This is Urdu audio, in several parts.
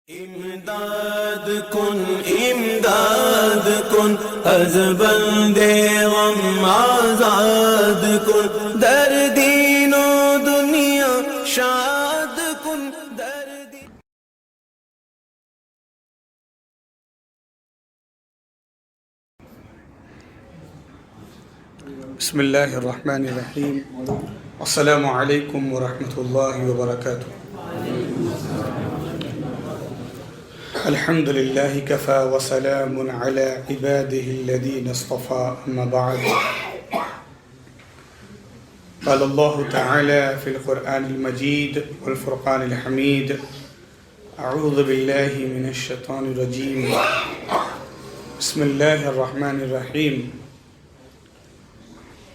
امداد کن از بند غم آزاد کن، در دین و دنیا شاد کن، در دین. بسم الله الرحمن الرحيم. السلام عليكم ورحمة الله وبركاته. الحمد لله كفى وسلام على عباده الذين اصطفى، أما بعد. قال الله تعالى في القرآن المجيد والفرقان الحميد: أعوذ بالله من الشيطان الرجيم، بسم الله الرحمن الرحيم.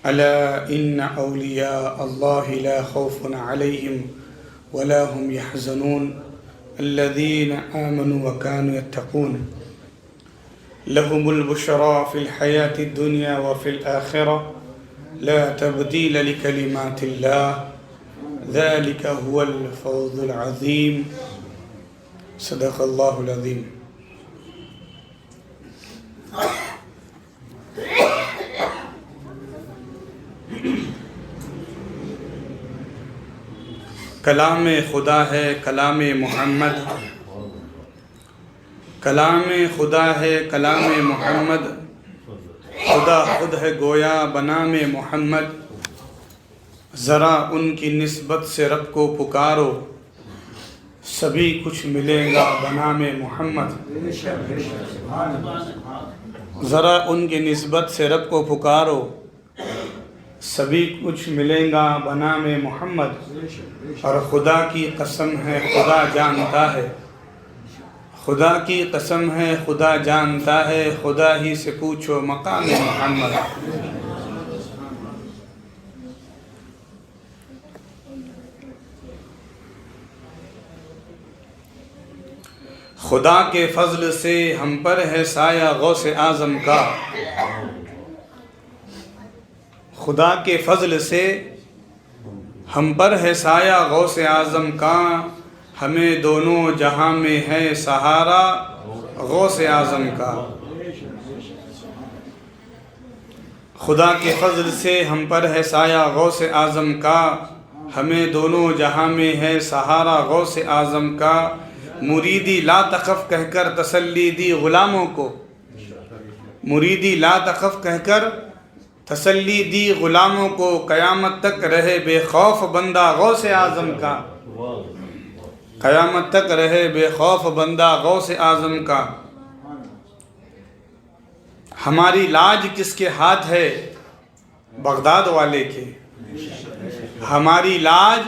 ألا إن أولياء الله لا خوف عليهم ولا هم يحزنون الذين آمنوا وكانوا يتقون لهم البشرى في الحياة الدنيا وفي الآخرة لا تبديل لكلمات الله ذلك هو الفوز العظيم. صدق الله العظيم. کلام خدا ہے کلام محمد، کلام خدا ہے کلام محمد، خدا خود ہے گویا بنام محمد. ذرا ان کی نسبت سے رب کو پکارو، سبھی کچھ ملے گا بنام محمد. ذرا ان کی نسبت سے رب کو پکارو، سبھی کچھ ملے گا بنام محمد. اور خدا کی قسم ہے خدا جانتا ہے، خدا کی قسم ہے خدا جانتا ہے، خدا ہی سے پوچھو مقام محمد. خدا کے فضل سے ہم پر ہے سایہ غوث اعظم کا، خدا کے فضل سے ہم پر ہے سایہ غوث اعظم کا، ہمیں دونوں جہاں میں ہے سہارا غوث اعظم کا. خدا کے فضل سے ہم پر ہے سایہ غوث اعظم کا، ہمیں دونوں جہاں میں ہے سہارا غوث اعظم کا. مریدی لا تخف کہہ کر تسلی دی غلاموں کو، مریدی لا تخف کہہ کر تسلی دی غلاموں کو، قیامت تک رہے بے خوف بندہ غوث اعظم کا، قیامت تک رہے بے خوف بندہ غوث اعظم کا. ہماری لاج کس کے ہاتھ ہے؟ بغداد والے کے. ہماری لاج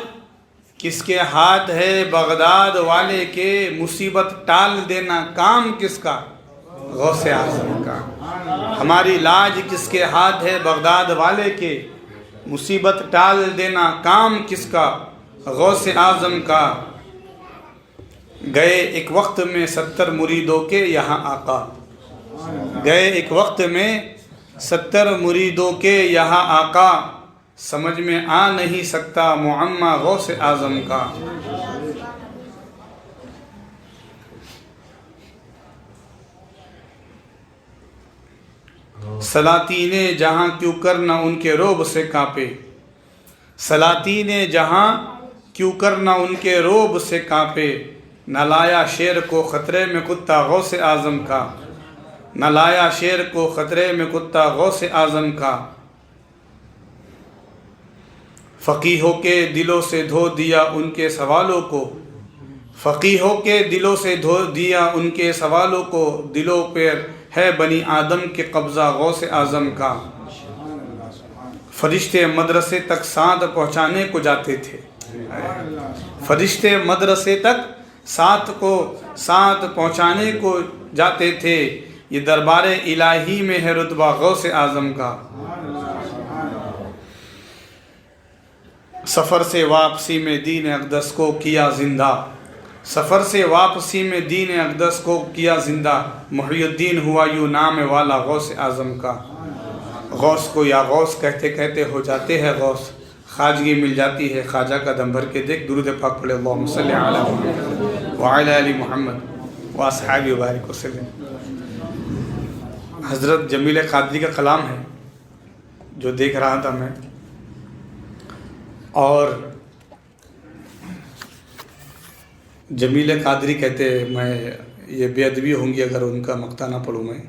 کس کے ہاتھ ہے؟ بغداد والے کے. مصیبت ٹال دینا کام کس کا؟ غوث اعظم کا. ہماری لاج کس کے ہاتھ ہے؟ بغداد والے کے. مصیبت ٹال دینا کام کس کا؟ غوث اعظم کا. گئے ایک وقت میں 70 مریدوں کے یہاں آقا، گئے ایک وقت میں 70 مریدوں کے یہاں آقا، سمجھ میں آ نہیں سکتا معمہ غوث اعظم کا. سلاطین جہاں کیوں کر نہ ان کے روب سے کانپے، سلاطین جہاں کیوں کر نہ ان کے روب سے کانپے. نہ لایا شیر کو خطرے میں کتا غوث اعظم کا، نہ لایا شیر کو خطرے میں کتا غوث اعظم کا. فقیہوں کے دلوں سے دھو دیا ان کے سوالوں کو، فقیہوں کے دلوں سے دھو دیا ان کے سوالوں کو. دلوں پر ہے بنی آدم کے قبضہ غوث اعظم کا. فرشتے مدرسے تک ساتھ پہنچانے کو جاتے تھے، فرشتے مدرسے تک ساتھ پہنچانے کو جاتے تھے. یہ دربار الہی میں ہے رتبہ غوث اعظم کا. سفر سے واپسی میں دین اقدس کو کیا زندہ، سفر سے واپسی میں دین اقدس کو کیا زندہ. محی الدین ہوا یوں نام والا غوث اعظم کا. غوث کو یا غوث کہتے کہتے ہو جاتے ہیں غوث. خواجگی مل جاتی ہے خواجہ کا دم بھر کے دیکھ. درود پاک پڑھے اللہم صلی علی محمد. وعلی آل محمد واصحابہ وبارک وسلم۔ حضرت جمیل قادری کا کلام ہے جو دیکھ رہا تھا میں، اور جمیل قادری کہتے ہیں، میں یہ بے ادبی ہوں گی اگر ان کا مقطع نہ پڑھوں میں،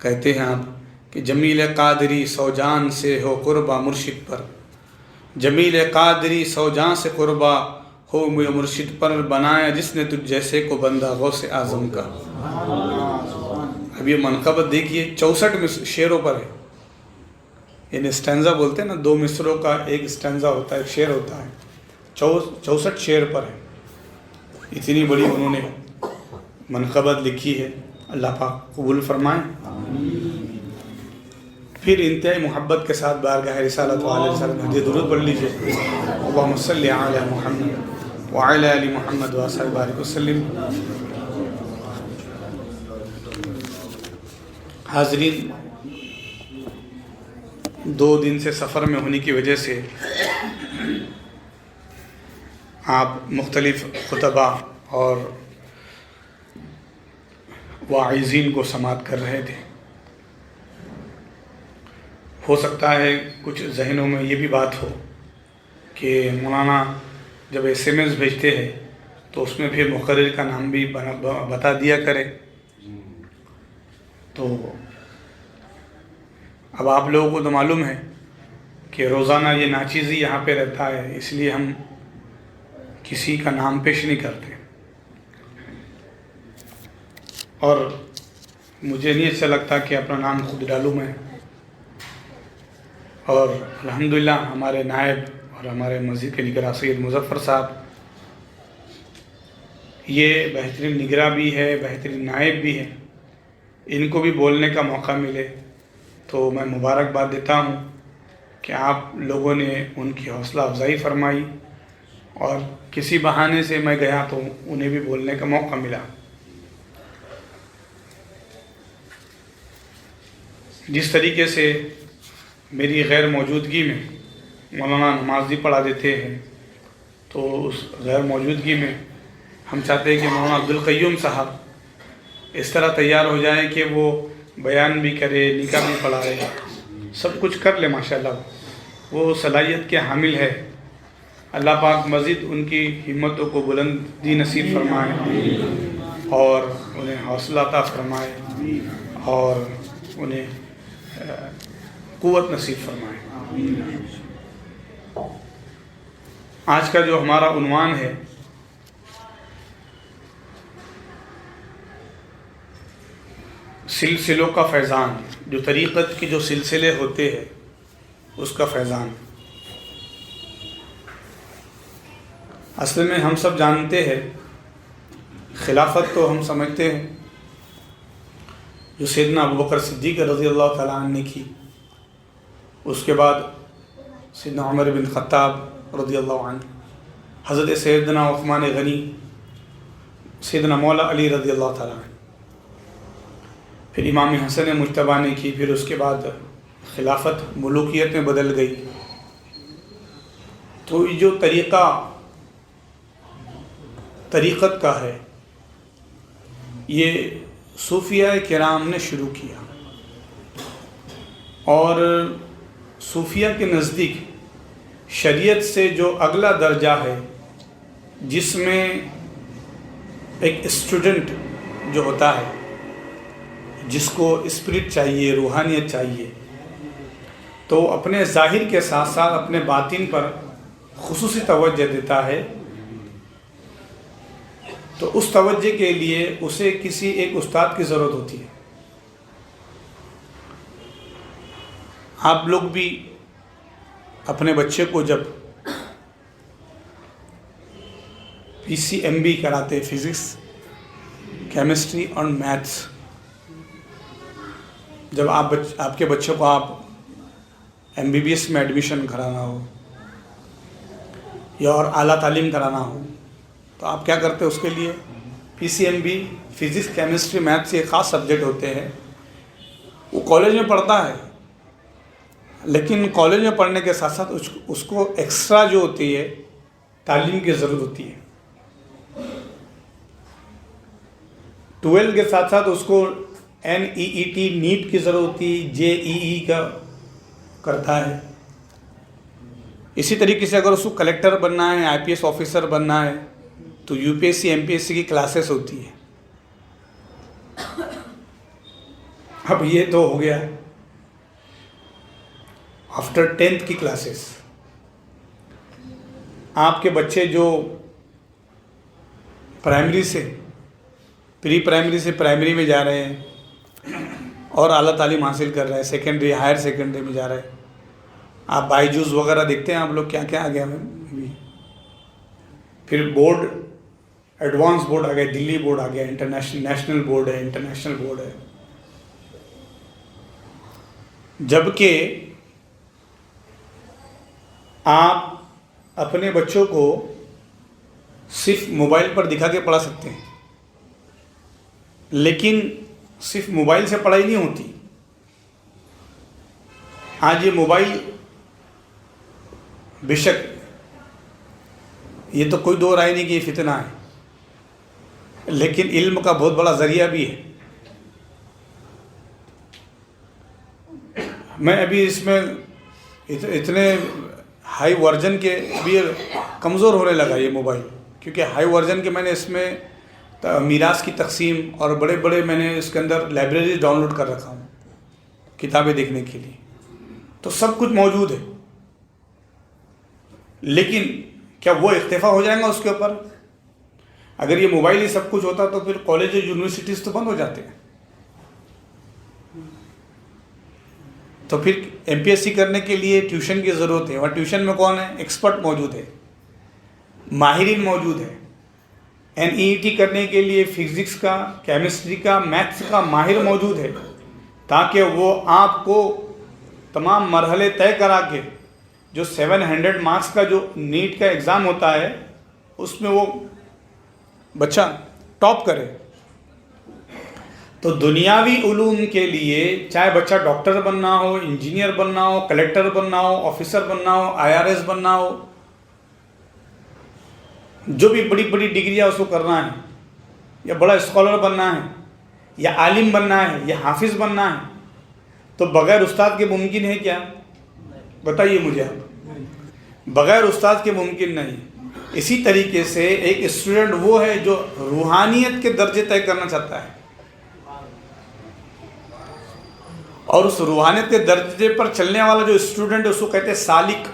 کہتے ہیں آپ کہ جمیل قادری سو جان سے ہو قربا مرشد پر، جمیل قادری سو جان سے قربا ہو مرشد پر، بنایا جس نے تجھ جیسے کو بندہ غوث اعظم کا۔ اب یہ منقبت دیکھیے 64 شعروں پر ہے، یعنی اسٹینزا بولتے ہیں نا، 2 مصروں کا ایک اسٹینزا ہوتا ہے، ایک شعر ہوتا ہے، 64 شعر پر ہے۔ اتنی بڑی انہوں نے منقبت لکھی ہے، اللہ پاک قبول فرمائیں۔ پھر انتہائی محبت کے ساتھ بارگاہ رسالت علیہ وسلم درود پڑھ لیجیے، اللہم صلی علی محمد وعلی آل محمد وصحبہ وبارک وسلم۔ حاضرین، 2 دن سے سفر میں ہونے کی وجہ سے آپ مختلف خطبہ اور واعظین کو سماعت کر رہے تھے۔ ہو سکتا ہے کچھ ذہنوں میں یہ بھی بات ہو کہ مولانا جب SMS بھیجتے ہیں تو اس میں پھر مقرر کا نام بھی بتا دیا کرے، تو اب آپ لوگوں کو تو معلوم ہے کہ روزانہ یہ ناچیزی یہاں پہ رہتا ہے، اس لیے ہم کسی کا نام پیش نہیں کرتے، اور مجھے نہیں اچھا لگتا کہ اپنا نام خود ڈالوں میں۔ اور الحمدللہ ہمارے نائب اور ہمارے مسجد کے نگراں سید مظفر صاحب یہ بہترین نگراں بھی ہے، بہترین نائب بھی ہے، ان کو بھی بولنے کا موقع ملے تو میں مبارکباد دیتا ہوں کہ آپ لوگوں نے ان کی حوصلہ افزائی فرمائی، اور کسی بہانے سے میں گیا تو انہیں بھی بولنے کا موقع ملا۔ جس طریقے سے میری غیر موجودگی میں مولانا نماز بھی پڑھا دیتے ہیں، تو اس غیر موجودگی میں ہم چاہتے ہیں کہ مولانا عبدالقیوم صاحب اس طرح تیار ہو جائیں کہ وہ بیان بھی کرے، نکاح بھی پڑھائے، سب کچھ کر لے، ماشاءاللہ وہ صلاحیت کے حامل ہے۔ اللہ پاک مزید ان کی ہمتوں کو بلندی نصیب فرمائے اور انہیں حوصلہ عطا فرمائے اور انہیں قوت نصیب فرمائے۔ آج کا جو ہمارا عنوان ہے سلسلوں کا فیضان، جو طریقت کے جو سلسلے ہوتے ہیں اس کا فیضان۔ اصل میں ہم سب جانتے ہیں، خلافت تو ہم سمجھتے ہیں جو سیدنا ابوبکر صدیق رضی اللہ تعالیٰ عنہ نے کی، اس کے بعد سیدنا عمر بن خطاب رضی اللہ عنہ، حضرت سیدنا عثمان غنی، سیدنا مولا علی رضی اللہ تعالیٰ عنہ، پھر امام حسن مجتبیٰ نے کی، پھر اس کے بعد خلافت ملوکیت میں بدل گئی۔ تو یہ جو طریقت کا ہے، یہ صوفیہ کرام نے شروع کیا، اور صوفیہ کے نزدیک شریعت سے جو اگلا درجہ ہے، جس میں ایک اسٹوڈنٹ جو ہوتا ہے، جس کو اسپرٹ چاہیے، روحانیت چاہیے، تو اپنے ظاہر کے ساتھ ساتھ اپنے باطن پر خصوصی توجہ دیتا ہے، تو اس توجہ کے لیے اسے کسی ایک استاد کی ضرورت ہوتی ہے۔ آپ لوگ بھی اپنے بچے کو جب PCMB کراتے، فزکس، کیمسٹری اور میتھس، جب آپ کے بچوں کو آپ MBBS میں ایڈمیشن کرانا ہو یا اور اعلیٰ تعلیم کرانا ہو، تو آپ کیا کرتے ہیں؟ اس کے لیے PCMB، فزکس، کیمسٹری، میتھس، یہ خاص سبجیکٹ ہوتے ہیں۔ وہ کالج میں پڑھتا ہے، لیکن کالج میں پڑھنے کے ساتھ ساتھ اس کو ایکسٹرا جو ہوتی ہے تعلیم کی ضرورت ہوتی ہے۔ 12 کے ساتھ ساتھ اس کو NEET نیٹ کی ضرورت ہوتی، JEE کا کرتا ہے. اسی طریقے سے اگر اس کو کلیکٹر بننا ہے، IPS آفیسر بننا ہے تو UPSC MPSC کی کلاسز ہوتی ہے. اب یہ تو ہو گیا آفٹر 10th کی کلاسز. آپ کے بچے جو پرائمری سے پری پرائمری سے پرائمری میں جا رہے ہیں اور اعلیٰ تعلیم حاصل کر رہے ہیں، سیکنڈری ہائر سیکنڈری میں جا رہے ہیں، آپ بائیجوز وغیرہ دیکھتے ہیں آپ لوگ کیا کیا آ گیا ابھی. پھر بورڈ، ایڈوانس بورڈ آ گیا، دلی بورڈ آ گیا، نیشنل بورڈ ہے، انٹرنیشنل بورڈ ہے. جبکہ آپ اپنے بچوں کو صرف موبائل پر دکھا کے پڑھا سکتے ہیں، لیکن صرف موبائل سے پڑھائی نہیں ہوتی. آج یہ موبائل بے شک یہ تو کوئی دو رائے نہیں کہ یہ فتنہ ہے، لیکن علم کا بہت بڑا ذریعہ بھی ہے. میں ابھی اس میں اتنے ہائی ورژن کے ابھی کمزور ہونے لگا یہ موبائل، کیونکہ ہائی ورژن کے میں نے اس میں میراث کی تقسیم اور بڑے بڑے میں نے اس کے اندر لائبریریز ڈاؤن لوڈ کر رکھا ہوں کتابیں دیکھنے کے لیے، تو سب کچھ موجود ہے. لیکن کیا وہ اکتفا ہو جائے گا اس کے اوپر؟ اگر یہ موبائل ہی سب کچھ ہوتا تو پھر کالج اور یونیورسٹیز تو بند ہو جاتے ہیں. تو پھر MPSC کرنے کے لیے ٹیوشن کی ضرورت ہے، اور ٹیوشن میں کون ہے؟ ایکسپرٹ موجود ہے، ماہرین موجود ہے. NEET کرنے کے لیے فزکس کا، کیمسٹری کا، میتھس کا ماہر موجود ہے، تاکہ وہ آپ کو تمام مرحلے طے کرا کے جو 700 مارکس کا جو نیٹ کا ایگزام ہوتا ہے اس میں وہ بچہ ٹاپ کرے. تو دنیاوی علوم کے لیے چاہے بچہ ڈاکٹر بننا ہو، انجینئر بننا ہو، کلیکٹر بننا ہو، آفیسر بننا ہو، IRS بننا ہو، جو بھی بڑی بڑی ڈگریاں اس کو کرنا ہے، یا بڑا اسکالر بننا ہے، یا عالم بننا ہے، یا حافظ بننا ہے، تو بغیر استاد کے ممکن ہے کیا؟ بتائیے مجھے آپ. بغیر استاد کے ممکن نہیں. اسی طریقے سے ایک اسٹوڈنٹ وہ ہے جو روحانیت کے درجے طے کرنا چاہتا ہے، اور اس روحانیت کے درجے پر چلنے والا جو اسٹوڈنٹ ہے اس کو کہتے ہیں سالک،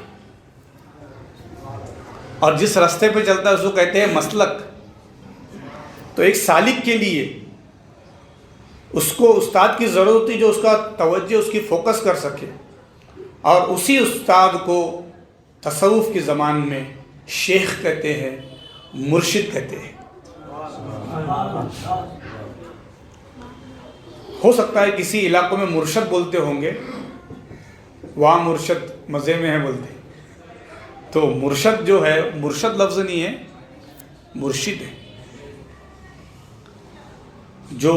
اور جس راستے پہ چلتا ہے اس کو کہتے ہیں مسلک. تو ایک سالک کے لیے اس کو استاد کی ضرورت ہوتی جو اس کا توجہ، اس کی فوکس کر سکے، اور اسی استاد کو تصوف کی زبان میں شیخ کہتے ہیں، مرشد کہتے ہیں. ہو سکتا ہے کسی علاقوں میں مرشد بولتے ہوں گے، وہاں مرشد مزے میں ہے بولتے، تو مرشد جو ہے، مرشد لفظ نہیں ہے، مرشد ہے، جو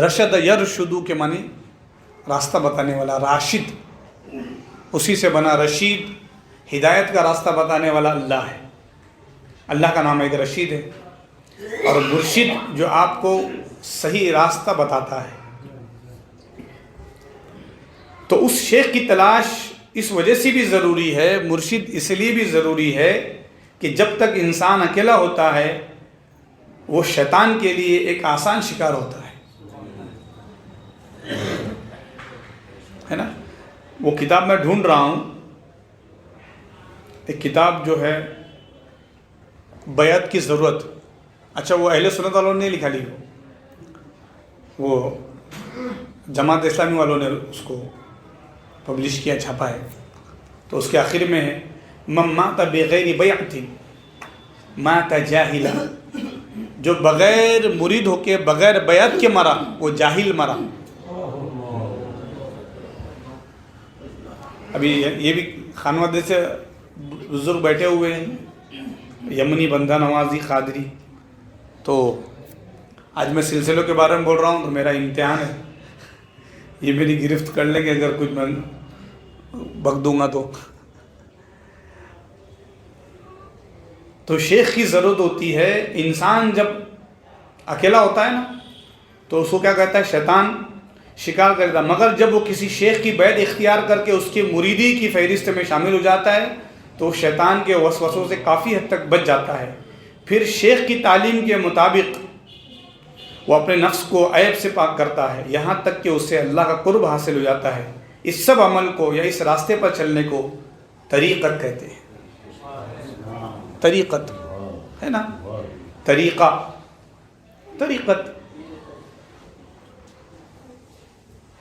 رشد یرشدو کے معنی راستہ بتانے والا، راشد اسی سے بنا، رشید ہدایت کا راستہ بتانے والا اللہ ہے. اللہ کا نام ایک رشید ہے، اور مرشد جو آپ کو صحیح راستہ بتاتا ہے. تو اس شیخ کی تلاش اس وجہ سے بھی ضروری ہے، مرشد اس لیے بھی ضروری ہے کہ جب تک انسان اکیلا ہوتا ہے وہ شیطان کے لیے ایک آسان شکار ہوتا ہے نا. وہ کتاب میں ڈھونڈ رہا ہوں، ایک کتاب جو ہے بیعت کی ضرورت. اچھا وہ اہل سنت والوں نے نہیں لکھا، وہ جماعت اسلامی والوں نے اس کو پبلش کیا، چھاپا ہے. تو اس کے آخر میں ہے من مات بغیر بیعت مات جاہلا، جو بغیر مرید ہو کے بغیر بیعت کے مرا وہ جاہل مرا. ابھی یہ بھی خانوادے سے بزرگ بیٹھے ہوئے ہیں، یمنی بندہ نوازی قادری. تو آج میں سلسلوں کے بارے میں بول رہا ہوں تو میرا امتحان ہے، یہ میری گرفت کر لیں گے اگر کچھ میں بک دوں گا تو. تو شیخ کی ضرورت ہوتی ہے. انسان جب اکیلا ہوتا ہے نا تو اس کو کیا کہتا ہے؟ شیطان شکار کرتا ہے. مگر جب وہ کسی شیخ کی بیعت اختیار کر کے اس کی مریدی کی فہرست میں شامل ہو جاتا ہے تو شیطان کے وسوسوں سے کافی حد تک بچ جاتا ہے. پھر شیخ کی تعلیم کے مطابق وہ اپنے نفس کو عیب سے پاک کرتا ہے یہاں تک کہ اسے اللہ کا قرب حاصل ہو جاتا ہے. اس سب عمل کو یا اس راستے پر چلنے کو طریقت کہتے ہیں. طریقت ہے نا، طریقہ، طریقت.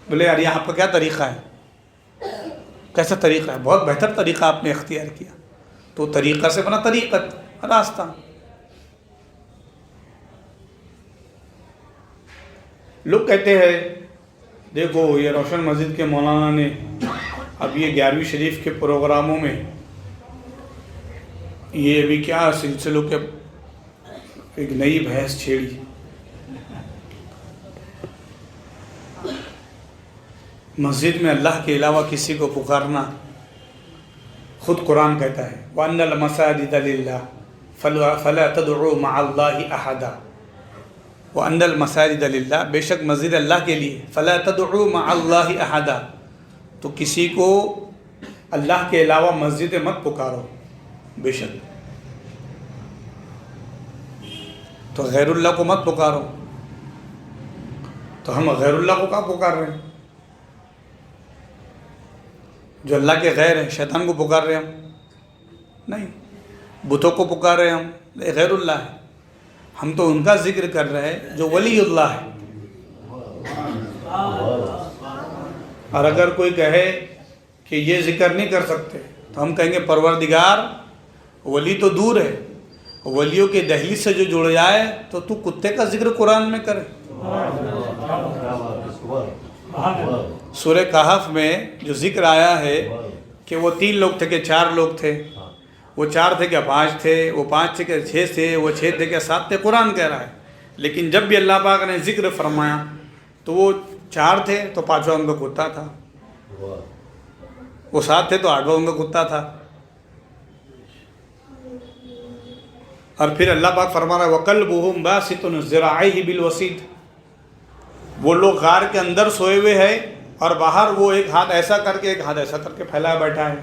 بولے یار یہ آپ کا کیا طریقہ ہے؟ کیسا طریقہ ہے؟ بہت بہتر طریقہ آپ نے اختیار کیا. تو طریقہ سے بنا طریقت، راستہ. لوگ کہتے ہیں دیکھو یہ روشن مسجد کے مولانا نے اب یہ 11ویں شریف کے پروگراموں میں یہ ابھی کیا سلسلوں کے ایک نئی بحث چھیڑی. مسجد میں اللہ کے علاوہ کسی کو پکارنا، خود قرآن کہتا ہے وَأَنَّ الْمَسَاجِدَ لِلَّهِ فَلَا تَدْعُوا مَعَ اللَّهِ أَحَدًا. وَأَنَّ الْمَسَاجِدَ لِلَّهِ، بے شک مسجد اللہ کے لیے. فَلَا تَدْعُوا مَعَ اللَّهِ أَحَدًا، تو کسی کو اللہ کے علاوہ مسجد مت پکارو. بے شک تو غیر اللہ کو مت پکارو. تو ہم غیر اللہ کو کہاں پکار رہے ہیں؟ جو اللہ کے غیر ہیں، شیطان کو پکار رہے ہیں ہم؟ نہیں. بتوں کو پکار رہے ہیں ہم؟ غیر اللہ ہے. ہم تو ان کا ذکر کر رہے ہیں جو ولی اللہ ہے. اور اگر کوئی کہے کہ یہ ذکر نہیں کر سکتے تو ہم کہیں گے پروردگار، ولی تو دور ہے، ولیوں کے دہلیز سے جو جڑ جائے تو کتے کا ذکر قرآن میں کرے. سورہ کہف میں جو ذکر آیا ہے کہ وہ 3 لوگ تھے کہ 4 لوگ تھے، وہ 4 تھے کہ 5 تھے، وہ 5 تھے کہ 6 تھے، وہ 6 تھے کہ 7 تھے، قرآن کہہ رہا ہے. لیکن جب بھی اللہ پاک نے ذکر فرمایا تو وہ 4 تھے تو 5واں ان کا کتا تھا، وہ 7 تھے تو 8واں ان کا کتا تھا. اور پھر اللہ پاک فرما رہا ہے وَقَلْبُهُمْ بَاسِطٌ ذِرَاعَيْهِ بِالْوَسِيدِ. وہ لوگ غار کے اندر سوئے ہوئے ہیں اور باہر وہ ایک ہاتھ ایسا کر کے ایک ہاتھ ایسا کر کے پھیلایا بیٹھا ہے.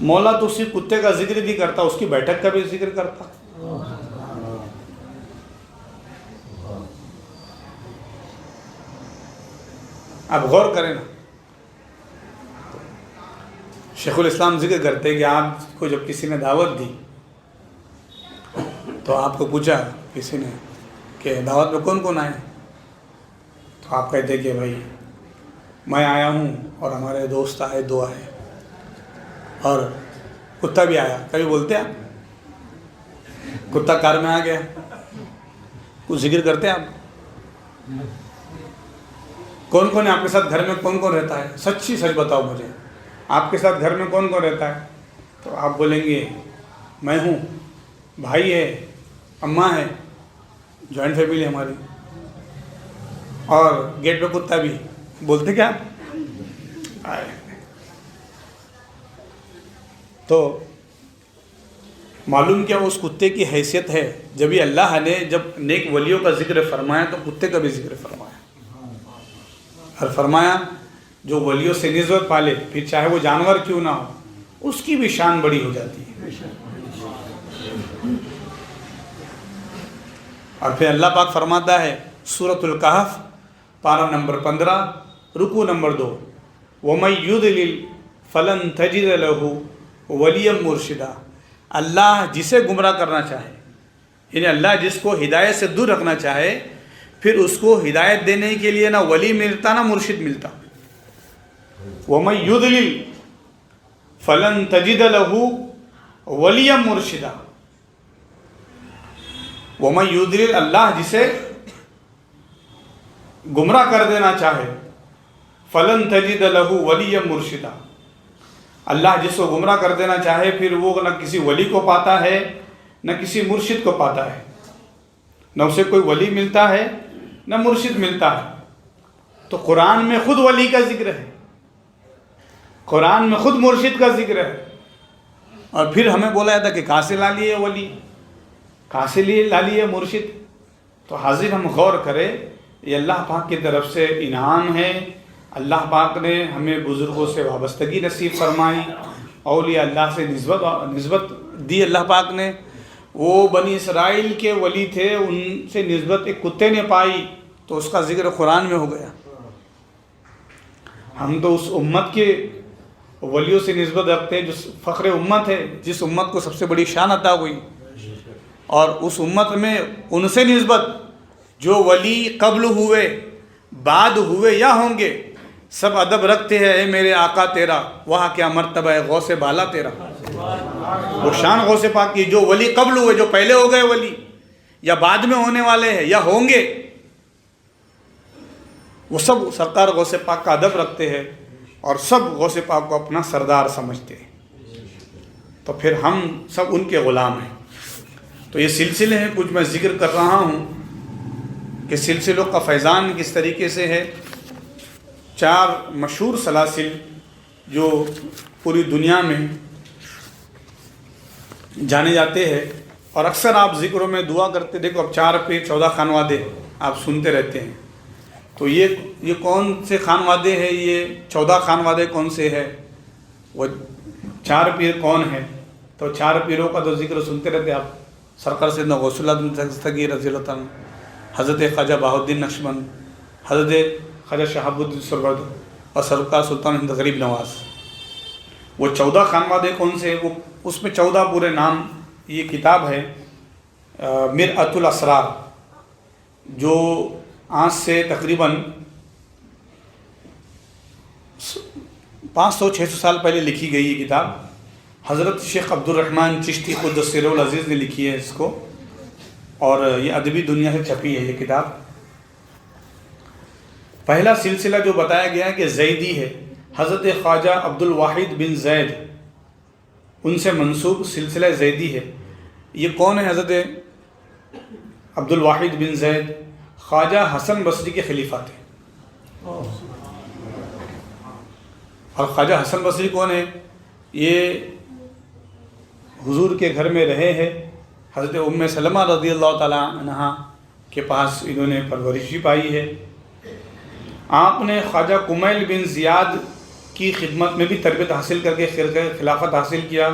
مولا تو اسی کتے کا ذکر نہیں کرتا، اس کی بیٹھک کا بھی ذکر کرتا. اب غور کریں نا، شیخ الاسلام ذکر کرتے کہ آپ کو جب کسی نے دعوت دی تو آپ کو پوچھا کسی نے کہ دعوت میں کون کون آئے، تو آپ کہتے کہ بھائی میں آیا ہوں اور ہمارے دوست آئے 2 آئے اور کتا بھی آیا. کبھی بولتے ہیں آپ کتا کار میں آ گیا؟ کچھ ذکر کرتے ہیں آپ؟ کون کون ہے آپ کے ساتھ گھر میں؟ کون کون رہتا ہے؟ سچی سچ بتاؤ مجھے، آپ کے ساتھ گھر میں کون کون رہتا ہے؟ تو آپ بولیں گے میں ہوں، بھائی ہے، اماں ہے، جوائنٹ فیملی ہماری، اور گیٹ پہ کتا بھی. بولتے کیا آئے؟ تو معلوم کیا اس کتے کی حیثیت ہے. جبھی اللہ نے جب نیک ولیوں کا ذکر فرمایا تو کتے کا بھی ذکر فرمایا، اور فرمایا جو ولیوں سے نسبت پالے پھر چاہے وہ جانور کیوں نہ ہو اس کی بھی شان بڑی ہو جاتی ہے. اور پھر اللہ پاک فرماتا ہے سورۃ الکہف پارہ نمبر 15 رکوع نمبر 2 وَمَن يُضْلِلْ فَلَن تَجِدَ لَهُ وَلِيًّا مُرْشِدًا. اللہ جسے گمراہ کرنا چاہے، یعنی اللہ جس کو ہدایت سے دور رکھنا چاہے پھر اس کو ہدایت دینے کے لیے نہ ولی ملتا نہ مرشد ملتا. وَمَن يُضْلِلْ فَلَن تَجِدَ لَهُ وَلِيًّا مُرْشِدًا. وَمَن يُضْلِلْ، اللہ جسے گمراہ کر دینا چاہے، فَلَن تَجِدَ لَهُ وَلِيًّا مُرْشِدًا. اللہ جس کو گمراہ کر دینا چاہے پھر وہ نہ کسی ولی کو پاتا ہے نہ کسی مرشد کو پاتا ہے، نہ اسے کوئی ولی ملتا ہے نہ مرشد ملتا ہے. تو قرآن میں خود ولی کا ذکر ہے، قرآن میں خود مرشد کا ذکر ہے، اور پھر ہمیں بولا جاتا کہ کہاں سے لا لیے ولی، کہاں سے لا لیے مرشد. تو حاضر ہم غور کریں، یہ اللہ پاک کی طرف سے انعام ہے۔ اللہ پاک نے ہمیں بزرگوں سے وابستگی نصیب فرمائی، اولیاء اللہ سے نسبت دی اللہ پاک نے۔ وہ بنی اسرائیل کے ولی تھے، ان سے نسبت ایک کتے نے پائی تو اس کا ذکر قرآن میں ہو گیا۔ ہم تو اس امت کے ولیوں سے نسبت رکھتے ہیں جو فخر امت ہے، جس امت کو سب سے بڑی شان عطا ہوئی، اور اس امت میں ان سے نسبت جو ولی قبل ہوئے، بعد ہوئے یا ہوں گے، سب ادب رکھتے ہیں۔ اے میرے آقا تیرا وہاں کیا مرتبہ ہے غوث بالا تیرا، وہ شان غوث پاک کی۔ جو ولی قبل ہوئے، جو پہلے ہو گئے ولی یا بعد میں ہونے والے ہیں یا ہوں گے، وہ سب سرکار غوث پاک کا ادب رکھتے ہیں اور سب غوث پاک کو اپنا سردار سمجھتے ہیں۔ تو پھر ہم سب ان کے غلام ہیں۔ تو یہ سلسلے ہیں، کچھ میں ذکر کر رہا ہوں کہ سلسلوں کا فیضان کس طریقے سے ہے۔ 4 مشہور سلاسل جو پوری دنیا میں جانے جاتے ہیں، اور اکثر آپ ذکروں میں دعا کرتے، دیکھو اب 4 پیر 14 خانوادے آپ سنتے رہتے ہیں، تو یہ کون سے خانوادے ہیں، یہ 14 خانوادے کون سے ہیں، وہ 4 پیر کون ہیں؟ تو 4 پیروں کا تو ذکر سنتے رہتے آپ، سرکار سیدنا غوث اللہ بن دستگیر رضی اللہ عنہ، حضرت خواجہ بہاؤ الدین نقشبند، حضرت خواجہ شہاب الدین سرورد، اور سرکار سلطان ہند غریب نواز۔ وہ 14 خانوادے کون سے ہیں؟ وہ اس میں 14 پورے نام، یہ کتاب ہے مرآت الاسرار، جو آج سے تقریباً 500-600 سال پہلے لکھی گئی یہ کتاب۔ حضرت شیخ عبد الرحمن چشتی قدس سرہ العزیز نے لکھی ہے اس کو، اور یہ ادبی دنیا سے چھپی ہے یہ کتاب۔ پہلا سلسلہ جو بتایا گیا ہے کہ زیدی ہے، حضرت خواجہ عبد الواحد بن زید، ان سے منسوب سلسلہ زیدی ہے۔ یہ کون ہے؟ حضرت عبد الواحد بن زید خواجہ حسن بصری کے خلیفہ تھے۔ اور خواجہ حسن بصری کون ہے؟ یہ حضور کے گھر میں رہے ہیں، حضرت ام سلمہ رضی اللہ تعالیٰ عنہا کے پاس انہوں نے پرورش بھی پائی ہے۔ آپ نے خواجہ کمیل بن زیاد کی خدمت میں بھی تربیت حاصل کر کے خلافت حاصل کیا،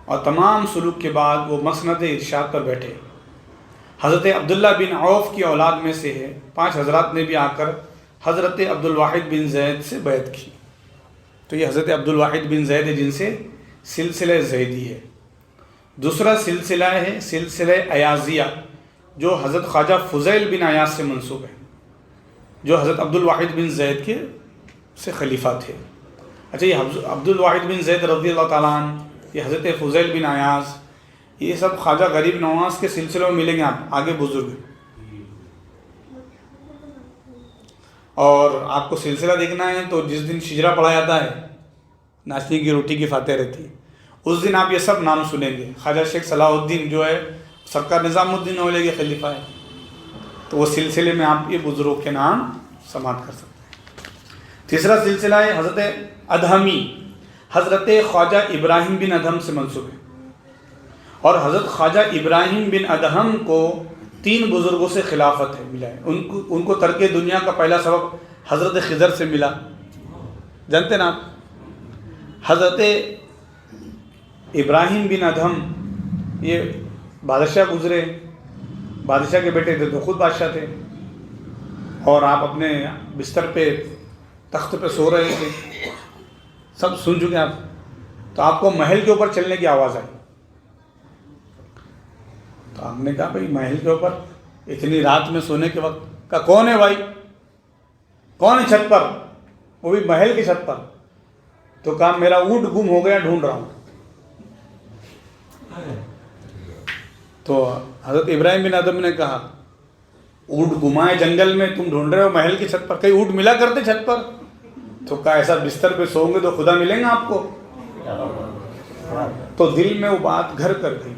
اور تمام سلوک کے بعد وہ مسند ارشاد پر بیٹھے۔ حضرت عبداللہ بن عوف کی اولاد میں سے ہے۔ 5 حضرات نے بھی آ کر حضرت عبد الواحد بن زید سے بیعت کی۔ تو یہ حضرت عبد الواحد بن زید ہے جن سے سلسلہ زیدی ہے۔ دوسرا سلسلہ ہے سلسلہ ایازیہ، جو حضرت خواجہ فضیل بن ایاز سے منسوب ہے، جو حضرت عبد الواحد بن زید کے سے خلیفہ تھے۔ اچھا، یہ عبد الواحد بن زید رضی اللہ تعالیٰ عنہ، یہ حضرت فضیل بن ایاز، یہ سب خواجہ غریب نواز کے سلسلوں میں ملیں گے آپ آگے بزرگ۔ اور آپ کو سلسلہ دیکھنا ہے تو جس دن شجرہ پڑھا جاتا ہے، ناشتے کی روٹی کی فاتح رہتی ہے، اس دن آپ یہ سب نام سنیں گے۔ خواجہ شیخ صلاح الدین جو ہے سرکار نظام الدین اولیا کے خلیفہ ہے، تو وہ سلسلے میں آپ یہ بزرگوں کے نام سماعت کر سکتے ہیں۔ تیسرا سلسلہ ہے حضرت ادہمی، حضرت خواجہ ابراہیم بن ادہم سے منسوب ہے، اور حضرت خواجہ ابراہیم بن ادہم کو 3 بزرگوں سے خلافت ہے ملا ہے۔ ان کو ترک دنیا کا پہلا سبب حضرت خضر سے ملا، جانتے نا آپ؟ حضرت ابراہیم بن ادہم یہ بادشاہ گزرے، بادشاہ کے بیٹے تھے تو خود بادشاہ تھے، اور آپ اپنے بستر پہ تخت پہ سو رہے تھے، سب سن چکے آپ، تو آپ کو محل کے اوپر چلنے کی آواز آئی۔ تو آپ نے کہا بھائی محل کے اوپر اتنی رات میں سونے کے وقت کا کون ہے بھائی، کون ہے چھت پر، وہ بھی محل کی چھت پر؟ تو کہا میرا اونٹ گم ہو گیا، ڈھونڈ رہا ہوں۔ تو حضرت ابراہیم بن ادہم نے کہا اونٹ گمائے جنگل میں، تم ڈھونڈ رہے ہو محل کی چھت پر، کئی اونٹ ملا کرتے چھت پر؟ تو کہا ایسا بستر پہ سوؤں گے تو خدا ملیں گا آپ کو؟ تو دل میں وہ بات گھر کر گئی،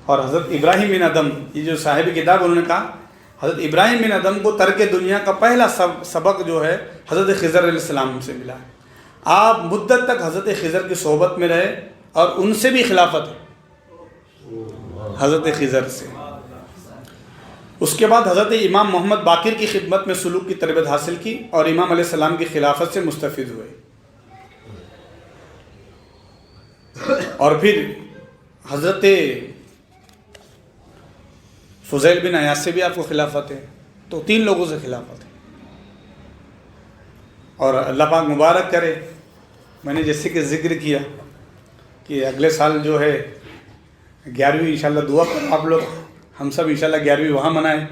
اور حضرت ابراہیم بن ادہم، یہ جو صاحب کتاب انہوں نے کہا حضرت ابراہیم بن ادہم کو ترک دنیا کا پہلا سبق جو ہے حضرت خضر علیہ السلام سے ملا ہے۔ آپ مدت تک حضرت خضر کی صحبت میں رہے، اور ان سے بھی خلافت ہے حضرت خضر سے۔ اس کے بعد حضرت امام محمد باقر کی خدمت میں سلوک کی تربیت حاصل کی اور امام علیہ السلام کی خلافت سے مستفید ہوئے. اور پھر حضرت فضیل بن عیاض سے بھی آپ کو خلافت ہے. تو 3 لوگوں سے خلافت ہے. اور اللہ پاک مبارک کرے، میں نے جیسے کہ ذکر کیا کہ اگلے سال جو ہے 11ویں انشاءاللہ دعا کریں آپ لوگ، ہم سب انشاءاللہ 11ویں وہاں منائیں.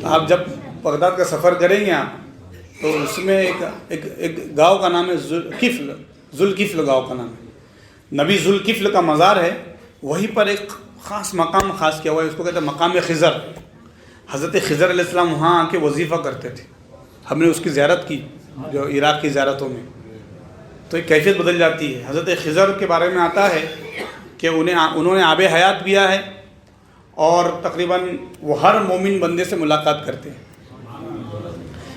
آپ جب بغداد کا سفر کریں گے آپ تو اس میں ایک گاؤں کا نام ہے ذوالکفل گاؤں کا نام ہے. نبی ذوالکفل کا مزار ہے، وہیں پر ایک خاص مقام خاص کیا ہوا ہے، اس کو کہتے ہیں مقام خضر. حضرت خضر علیہ السلام وہاں آ کے وظیفہ کرتے تھے. ہم نے اس کی زیارت کی جو عراق کی زیارتوں میں، تو ایک کیفیت بدل جاتی ہے. حضرت خضر کے بارے میں آتا ہے کہ انہوں نے آب حیات پیا ہے اور تقریباً وہ ہر مومن بندے سے ملاقات کرتے ہیں،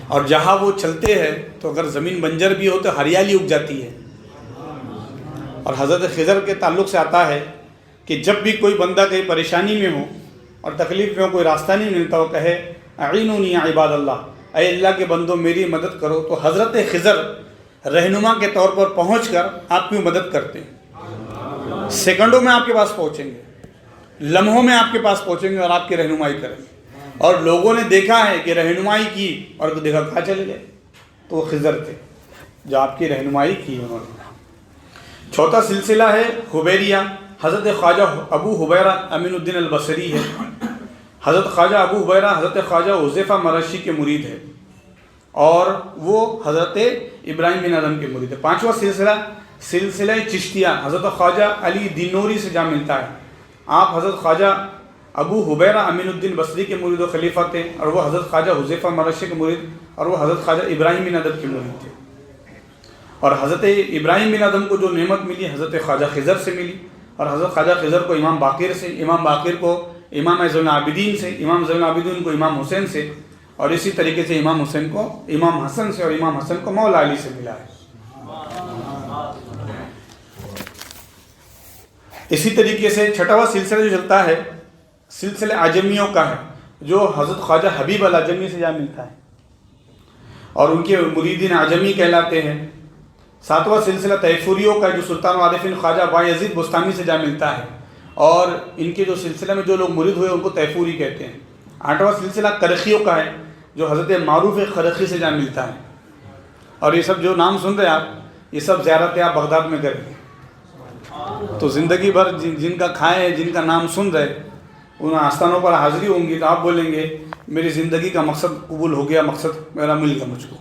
اور جہاں وہ چلتے ہیں تو اگر زمین بنجر بھی ہو تو ہریالی اگ جاتی ہے. اور حضرت خضر کے تعلق سے آتا ہے کہ جب بھی کوئی بندہ کہیں پریشانی میں ہو اور تکلیف میں ہو، کوئی راستہ نہیں ملتا، وہ کہے اعینونی یا عباد اللہ، اے اللہ کے بندوں میری مدد کرو، تو حضرت خضر رہنما کے طور پر پہنچ کر آپ کی مدد کرتے ہیں. سیکنڈوں میں آپ کے پاس پہنچیں گے، لمحوں میں آپ کے پاس پہنچیں گے اور آپ کی رہنمائی کریں گے. اور لوگوں نے دیکھا ہے کہ رہنمائی کی اور دیکھا کہاں چلے گئے، تو وہ خضر تھے جو آپ کی رہنمائی کی انہوں نے. چوتھا سلسلہ ہے حبیریہ. حضرت خواجہ ابو حبیرہ امین الدین البصری ہے. حضرت خواجہ ابو حبیرہ حضرت خواجہ حذیفہ مرشی کے مرید ہے اور وہ حضرت ابراہیم بن ادم کے مرید ہے. پانچواں سلسلہ چشتیہ. حضرت خواجہ علی دینوری سے جا ملتا ہے. آپ حضرت خواجہ ابو حبیرہ امین الدین بصری کے مرید و خلیفہ تھے، اور وہ حضرت خواجہ حذیفہ مرشی کے مرید، اور وہ حضرت خواجہ ابراہیم بن ادم کے مرید تھے. اور حضرت ابراہیم بن ادم کو جو نعمت ملی حضرت خواجہ خضر سے ملی، اور حضرت خواجہ خضر کو امام باقر سے، امام باقر کو امام زین العابدین سے، امام زین العابدین کو امام حسین سے، اور اسی طریقے سے امام حسین کو امام حسن سے، اور امام حسن کو مولا علی سے ملا ہے. اسی طریقے سے چھٹواں سلسلہ جو چلتا ہے سلسلہ اعجمیوں کا ہے، جو حضرت خواجہ حبیب العجمی سے جا ملتا ہے اور ان کے مریدین اعجمی کہلاتے ہیں. ساتواں سلسلہ تیفوریوں کا جو سلطان عارفین خواجہ بایزید بستانی سے جا ملتا ہے، اور ان کے جو سلسلہ میں جو لوگ مرید ہوئے ان کو تیفوری کہتے ہیں. آٹھواں سلسلہ کرخیوں کا ہے، جو حضرت معروف کرخی سے جا ملتا ہے. اور یہ سب جو نام سن رہے ہیں آپ، یہ سب زیارتیں آپ بغداد میں کریں گے تو زندگی بھر جن کا کھائے جن کا نام سن رہے ان آستانوں پر حاضری ہوں گی تو آپ بولیں گے میری زندگی کا مقصد قبول ہو گیا، مقصد میرا مل گیا مجھ کو.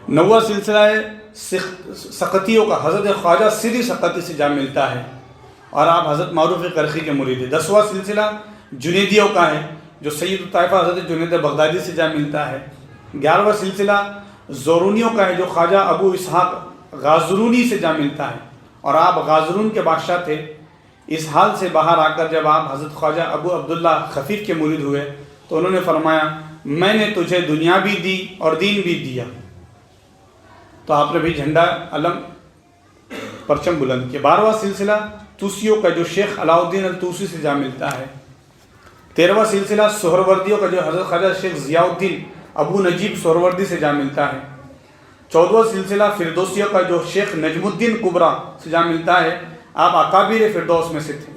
نواں سلسلہ ہے سقطیوں کا. حضرت خواجہ سری سقطی سے جا ملتا ہے اور آپ حضرت معروف کرخی کے مرید ہیں. 10واں سلسلہ جنیدیوں کا ہے، جو سید الطائفہ حضرت جنید بغدادی سے جا ملتا ہے. 11واں سلسلہ زورونیوں کا ہے، جو خواجہ ابو اسحاق غازرونی سے جا ملتا ہے، اور آپ غازرون کے بادشاہ تھے. اس حال سے باہر آ کر جب آپ حضرت خواجہ ابو عبداللہ خفیف کے مرید ہوئے تو انہوں نے فرمایا میں نے تجھے دنیا بھی دی اور دین بھی دیا. تو آپ نے بھی جھنڈا علم پرچم بلند کیا. 12واں سلسلہ توسیوں کا، جو شیخ علاء الدین الطوسی سے جا ملتا ہے. 13واں سلسلہ سہروردیوں کا، جو حضرت خواجہ شیخ ضیاء الدین ابو نجیب سہروردی سے جا ملتا ہے. 14واں سلسلہ فردوسیوں کا، جو شیخ نجم الدین کبرا سے جا ملتا ہے. آپ اکابر فردوس میں سے تھے.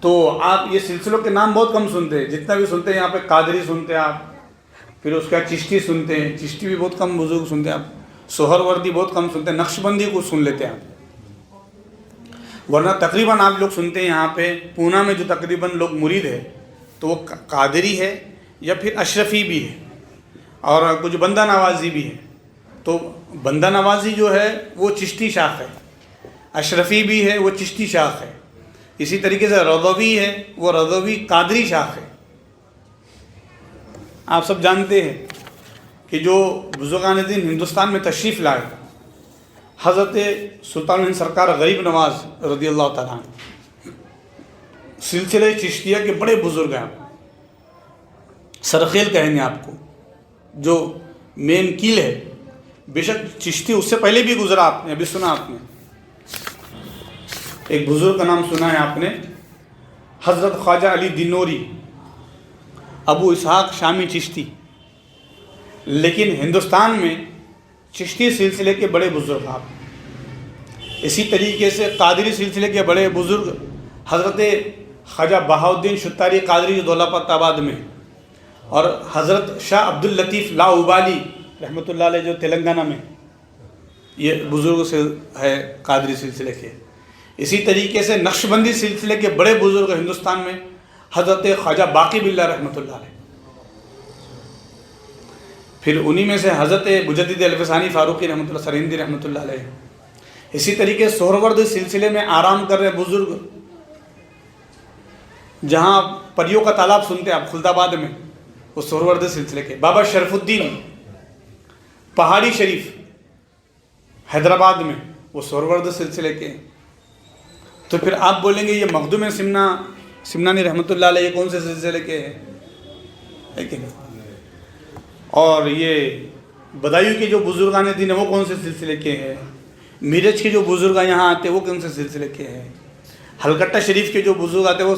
تو آپ یہ سلسلوں کے نام بہت کم سنتے ہیں، جتنا بھی سنتے ہیں یہاں پہ قادری سنتے ہیں آپ، پھر اس کا چشتی سنتے ہیں، چشتی بھی بہت کم بزرگ سنتے ہیں آپ، سہروردی بہت کم سنتے ہیں، نقشبندی کو سن لیتے ہیں آپ. ورنہ تقریباً آپ لوگ سنتے ہیں یہاں پہ پونا میں جو تقریباً لوگ مرید ہے تو وہ قادری ہے یا پھر اشرفی بھی ہے اور کچھ بندہ نوازی بھی ہے. تو بندہ نوازی جو ہے وہ چشتی شاخ ہے، اشرفی بھی ہے وہ چشتی شاخ ہے. اسی طریقے سے رضوی ہے وہ رضوی قادری شاخ ہے. آپ سب جانتے ہیں کہ جو بزرگان دین ہندوستان میں تشریف لائے حضرت سلطان ہند سرکار غریب نواز رضی اللہ تعالیٰ عنہ سلسلہ چشتیہ کے بڑے بزرگ ہیں. سرخیل کہیں گے آپ کو، جو مین کیل ہے. بے شک چشتی اس سے پہلے بھی گزرا، آپ نے ابھی سنا، آپ نے ایک بزرگ کا نام سنا ہے آپ نے، حضرت خواجہ علی دینوری ابو اسحاق شامی چشتی، لیکن ہندوستان میں چشتی سلسلے کے بڑے بزرگ آپ، اسی طریقے سے قادری سلسلے کے بڑے بزرگ حضرت خواجہ بہاؤالدین شتاری قادری جو دولت آباد میں، اور حضرت شاہ عبد اللطیف لاؤبالی رحمۃ اللہ علیہ جو تلنگانہ میں، یہ بزرگ سے ہے قادری سلسلے کے. اسی طریقے سے نقشبندی سلسلے کے بڑے بزرگ ہندوستان میں حضرت خواجہ باقی باللہ رحمۃ اللہ علیہ. پھر انہی میں سے حضرت مجدد الفسانی فاروقی رحمۃ اللہ سرہندی رحمۃ اللہ علیہ. اسی طریقے سہرورد سلسلے میں آرام کر رہے بزرگ، جہاں پریوں کا تالاب سنتے ہیں آپ خلد آباد میں، وہ سہرورد سلسلے کے. بابا شرف الدین پہاڑی شریف حیدرآباد میں، وہ سہرورد سلسلے کے. تو پھر آپ بولیں گے یہ مخدوم سمنانی رحمۃ اللہ علیہ یہ کون سے سلسلے کے ہے کہ نہیں؟ اور یہ بدایو کے جو بزرگان دین ہیں وہ کون سے سلسلے کے ہیں؟ میرج کے جو بزرگ یہاں آتے ہیں وہ کون سے سلسلے کے ہیں؟ ہلکٹہ شریف کے جو بزرگ آتے ہیں وہ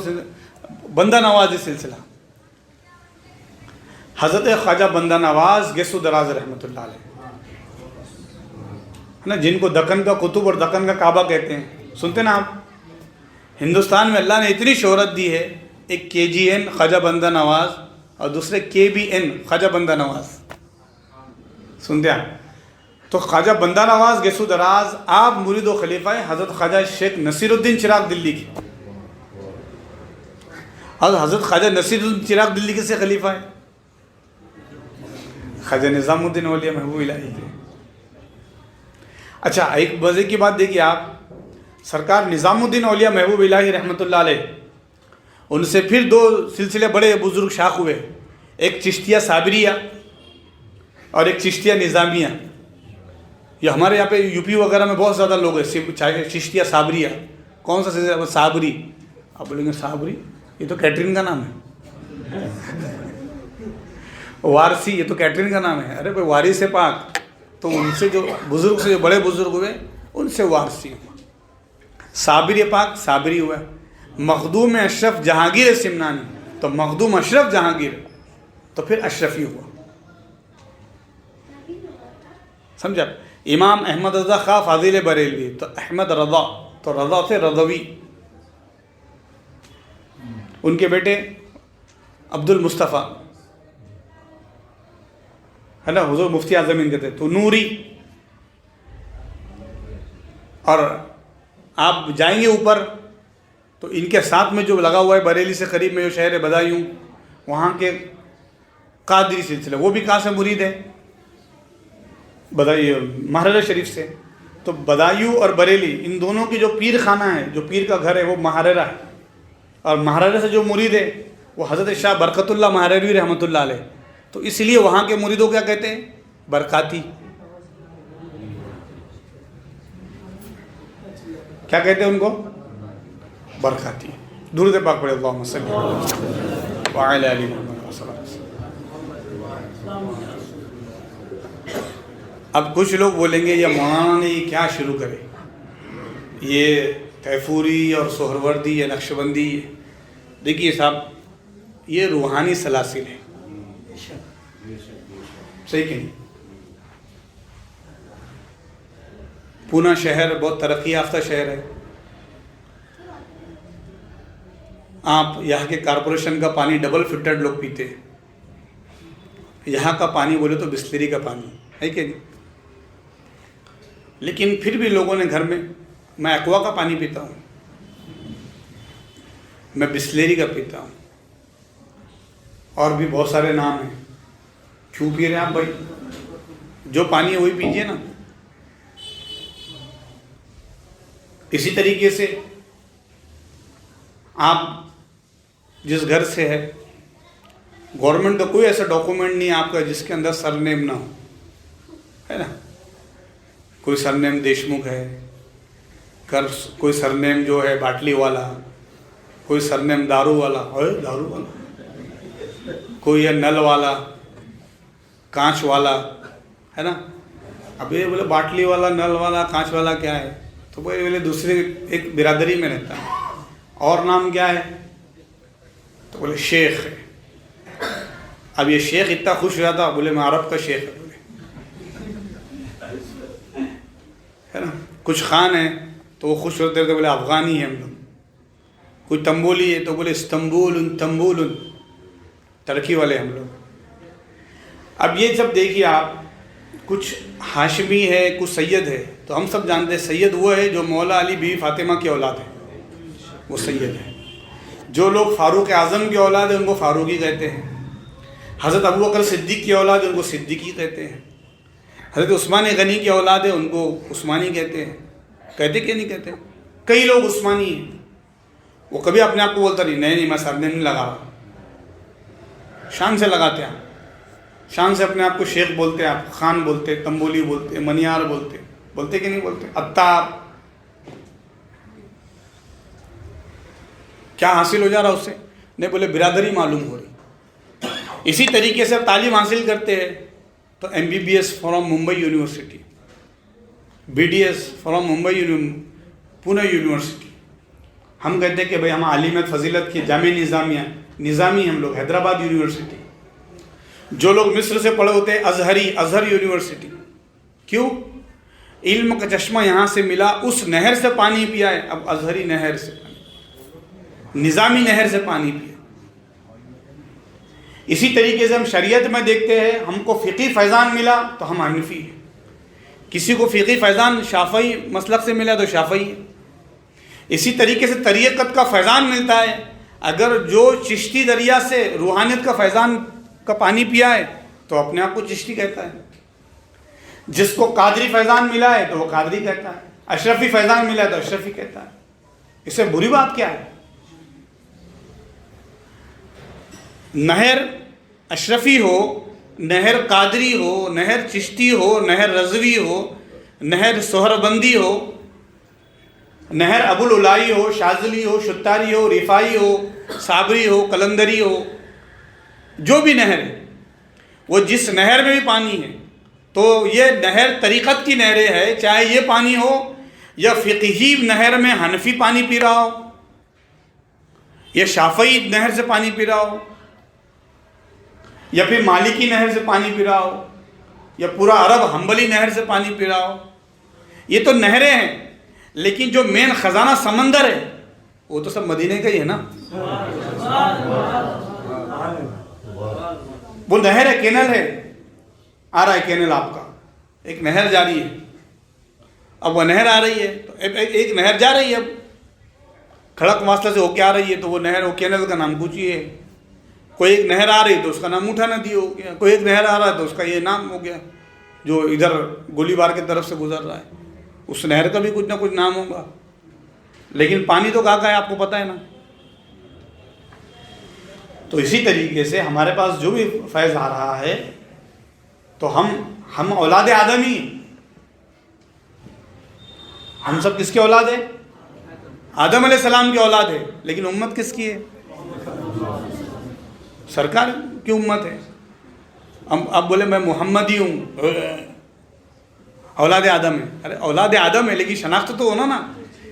بندہ نواز سلسلہ. حضرت خواجہ بندہ نواز گیسو دراز رحمۃ اللہ علیہ ہے نا، جن کو دکن کا قطب اور دکن کا کعبہ کہتے ہیں، سنتے نا آپ. ہندوستان میں اللہ نے اتنی شہرت دی ہے، ایک KGN خواجہ بندہ نواز اور دوسرے KBN خواجہ بندہ نواز، سنتے ہیں. تو خواجہ بندہ نواز گیسو دراز آپ مرید و خلیفہ حضرت خواجہ شیخ نصیر الدین چراغ دلی کی، اور حضرت خواجہ نصیر الدین چراغ دلی کے سے خلیفہ ہے خواجہ نظام الدین اولیاء محبوب الہی کے. اچھا ایک مزے کی بات دیکھیے آپ، سرکار نظام الدین اولیاء محبوب الہی رحمۃ اللہ علیہ، ان سے پھر دو سلسلے بڑے بزرگ شاخ ہوئے، ایک چشتیہ صابریہ اور ایک چشتیہ نظامیہ. یہ ہمارے یہاں پہ UP وغیرہ میں بہت زیادہ لوگ ہیں چاہے چشتیہ صابریہ. کون سا سلسلہ؟ صابری. آپ بولیں گے صابری یہ تو کیٹرین کا نام ہے. وارسی یہ تو کیٹرین کا نام ہے. ارے بھائی وارث پاک، تو ان سے جو بزرگ سے جو بڑے بزرگ ہوئے ان سے وارثی ہوا. صابر پاک صابری ہوا. مخدوم اشرف جہانگیر سمنانی، تو مخدوم اشرف جہانگیر، تو پھر اشرفی ہوا. سمجھا؟ امام احمد رضا خواہ فاضل بریلوی، تو احمد رضا، تو رضا سے رضوی. ان کے بیٹے عبد المصطفیٰ ہے نا، حضور مفتی اعظم ان کے تھے، تو نوری. اور آپ جائیں گے اوپر تو ان کے ساتھ میں جو لگا ہوا ہے بریلی سے قریب میں جو شہر ہے بدایوں، وہاں کے قادری سلسلہ، وہ بھی کہاں سے مرید ہے؟ بدایوں مہاراجہ شریف سے. تو بدایوں اور بریلی ان دونوں کی جو پیر خانہ ہے، جو پیر کا گھر ہے وہ مہاراجہ ہے، اور مہاراجہ سے جو مرید ہے وہ حضرت شاہ برکت اللہ مہاراجوی رحمۃ اللہ علیہ. تو اس لیے وہاں کے مریدوں کیا کہتے ہیں؟ برکاتی. کیا کہتے ہیں ان کو؟ برکاتی. درود پاک پڑھے اللہم صلی وعلی آلہ محمد صلی اللہ علیہ وسلم. اب کچھ لوگ بولیں گے یہ مولانا نے یہ کیا شروع کرے، یہ تیفوری اور سہروردی یا نقشبندی. دیکھیے صاحب یہ روحانی سلاسل ہے، صحیح کہ نہیں؟ پونا شہر بہت ترقی یافتہ شہر ہے. آپ یہاں کے کارپوریشن کا پانی ڈبل فلٹرڈ لوگ پیتے ہیں. یہاں کا پانی بولے تو بسلری کا پانی ہے کہ نہیں؟ لیکن پھر بھی لوگوں نے گھر میں ایکوا کا پانی پیتا ہوں، میں بسلری کا پیتا ہوں، اور بھی بہت سارے نام ہیں. کیوں پی رہے ہیں آپ بھائی؟ جو پانی ہے وہی پیجئے نا. اسی طریقے سے آپ جس گھر سے ہے، گورنمنٹ کا کوئی ایسا ڈاکومنٹ نہیں ہے آپ کا جس کے اندر سر نیم نہ ہو، ہے نا. کوئی سر نیم دیشمکھ ہے، کوئی سر نیم جو ہے باٹلی والا، کوئی سر نیم دارو والا، دارو والا، کوئی ہے نل والا، کانچ والا، ہے نا. اب یہ بولے باٹلی والا، نل والا، کانچ والا کیا ہے؟ تو وہ بولے دوسرے ایک برادری میں رہتا ہے. اور نام کیا ہے؟ تو بولے شیخ ہے. اب یہ شیخ اتنا خوش ہوا تھا, بولے میں عرب کا شیخ ہے نا. کچھ خان ہیں تو وہ خوش ہوتے رہتے, بولے افغانی ہے ہم لوگ. کوئی تنبولی ہے تو بولے استنبول تنبول, ترکی والے ہم لوگ. اب یہ سب دیکھیے آپ, کچھ ہاشمی ہے, کچھ سید ہے. تو ہم سب جانتے ہیں سید وہ ہے جو مولا علی بی فاطمہ کی اولاد ہے, وہ سید ہے. جو لوگ فاروق اعظم کی اولاد ہیں ان کو فاروقی کہتے ہیں. حضرت ابوبکر صدیق کی اولاد ہے ان کو صدیقی کہتے ہیں. حضرت عثمان غنی کی اولاد ہے ان کو عثمانی کہتے ہیں. کہتے کہ نہیں کہتے؟ کئی لوگ عثمانی ہیں, وہ کبھی اپنے آپ کو بولتا نہیں میں سر نہیں لگا رہا, شان سے لگاتے ہیں, شان سے اپنے آپ کو شیخ بولتے ہیں, آپ خان بولتے, تنبولی بولتے, منیار بولتے کہ نہیں بولتے, عطار. کیا حاصل ہو جا رہا اس سے؟ نہیں, بولے برادری معلوم ہو رہی. اسی طریقے سے تعلیم حاصل کرتے ہیں تو MBBS from Mumbai university, BDS from Mumbai Pune university. ہم کہتے ہیں کہ بھائی ہم عالمیت فضیلت کی جامعہ نظامی ہم لوگ حیدرآباد یونیورسٹی. جو لوگ مصر سے پڑھے ہوتے ہیں ازہر یونیورسٹی. کیوں؟ علم کا چشمہ یہاں سے ملا, اس نہر سے پانی پیا ہے, اب ازہری نہر سے نظامی نہر سے پانی پیا. اسی طریقے سے ہم شریعت میں دیکھتے ہیں, ہم کو فقہی فیضان ملا تو ہم حنفی ہیں. کسی کو فقہی فیضان شافعی مسلک سے ملا تو شافعی ہے. اسی طریقے سے طریقت کا فیضان ملتا ہے, اگر جو چشتی دریا سے روحانیت کا فیضان کا پانی پیا ہے تو اپنے آپ کو چشتی کہتا ہے. جس کو قادری فیضان ملا ہے تو وہ قادری کہتا ہے, اشرفی فیضان ملا ہے تو اشرفی کہتا ہے. اس سے بری بات کیا ہے؟ نہر اشرفی ہو, نہر قادری ہو, نہر چشتی ہو, نہر رضوی ہو, نہر سہربندی ہو, نہر ابوالعلائی ہو, شاذلی ہو, شتاری ہو, رفائی ہو, صابری ہو, قلندری ہو, جو بھی نہر ہے, وہ جس نہر میں بھی پانی ہے تو یہ نہر طریقت کی نہریں ہے, چاہے یہ پانی ہو یا فقہی نہر میں حنفی پانی پی رہا ہو, یا شافعی نہر سے پانی پی رہا ہو, یا پھر مالکی نہر سے پانی پی رہا ہو, یا پورا عرب حنبلی نہر سے پانی پی رہا ہو. یہ تو نہریں ہیں, لیکن جو مین خزانہ سمندر ہے وہ تو سب مدینے کا ہی ہے نا. وہ نہر ہے, کینل ہے, آ رہا ہے کینل آپ کا, ایک نہر جاری ہے. اب وہ نہر آ رہی ہے تو ایک نہر جا رہی ہے, اب کھڑک واسطہ سے ہو کے آ رہی ہے تو وہ نہر, وہ کینل کا نام پوچھیے. کوئی ایک نہر آ رہی ہے تو اس کا نام اونٹا ندی ہو گیا, کوئی ایک نہر آ رہا ہے تو اس کا یہ نام ہو گیا. جو ادھر گولی بار کی طرف سے گزر رہا ہے اس نہر کا بھی کچھ نہ کچھ نام ہوگا, لیکن پانی تو کہاں کا ہے آپ کو پتہ ہے نا. تو اسی طریقے سے ہمارے پاس جو بھی فیض آ رہا ہے تو ہم اولاد آدمی, ہم سب کس کے اولاد ہیں؟ آدم علیہ السلام کی اولاد ہے. لیکن امت کس کی ہے؟ سرکار کی امت ہے. اب بولے میں محمدی ہوں, اولاد آدم ہے. ارے اولاد آدم ہے لیکن شناخت تو ہونا نا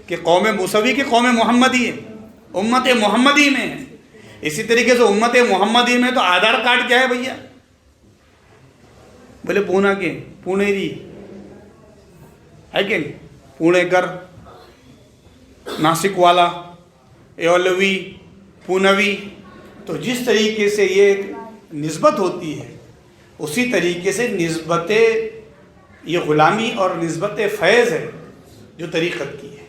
کہ قوم موسوی کی قوم محمدی ہے, امت محمدی میں ہے. اسی طریقے سے امت محمدی میں تو آدھار کارڈ کیا ہے بھیا؟ بولے پونا کے پونیری ہے کہ نہیں, پونے کر, ناسک والا, ایولوی, پونوی. تو جس طریقے سے یہ ایک نسبت ہوتی ہے اسی طریقے سے نسبت یہ غلامی اور نسبت فیض ہے جو طریقت کی ہے.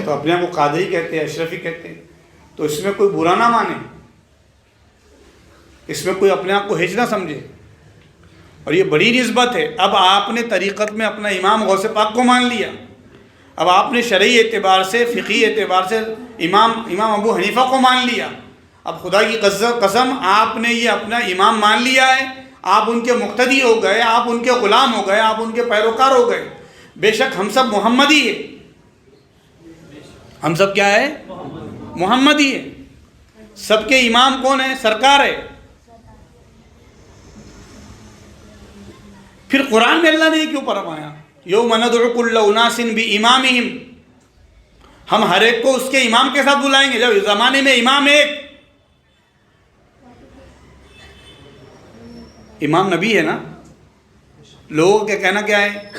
تو اپنے آپ کو قادری کہتے ہیں, اشرفی کہتے ہیں, تو اس میں کوئی برا نہ مانے, اس میں کوئی اپنے آپ کو ہیچ نہ سمجھے, اور یہ بڑی نسبت ہے. اب آپ نے طریقت میں اپنا امام غوث پاک کو مان لیا, اب آپ نے شرعی اعتبار سے, فقہی اعتبار سے امام ابو حنیفہ کو مان لیا. اب خدا کی قسم آپ نے یہ اپنا امام مان لیا ہے, آپ ان کے مقتدی ہو گئے, آپ ان کے غلام ہو گئے, آپ ان کے پیروکار ہو گئے. بے شک ہم سب محمدی ہیں, ہم سب کیا ہے؟ محمدی ہے. سب کے امام کون ہے؟ سرکار ہے. پھر قرآن میں اللہ نے کیوں فرمایا یوم ندعو کل اناس بامامہم, ہم ہر ایک کو اس کے امام کے ساتھ بلائیں گے. جب زمانے میں امام ایک, امام نبی ہے نا. لوگوں کا کہنا کیا ہے؟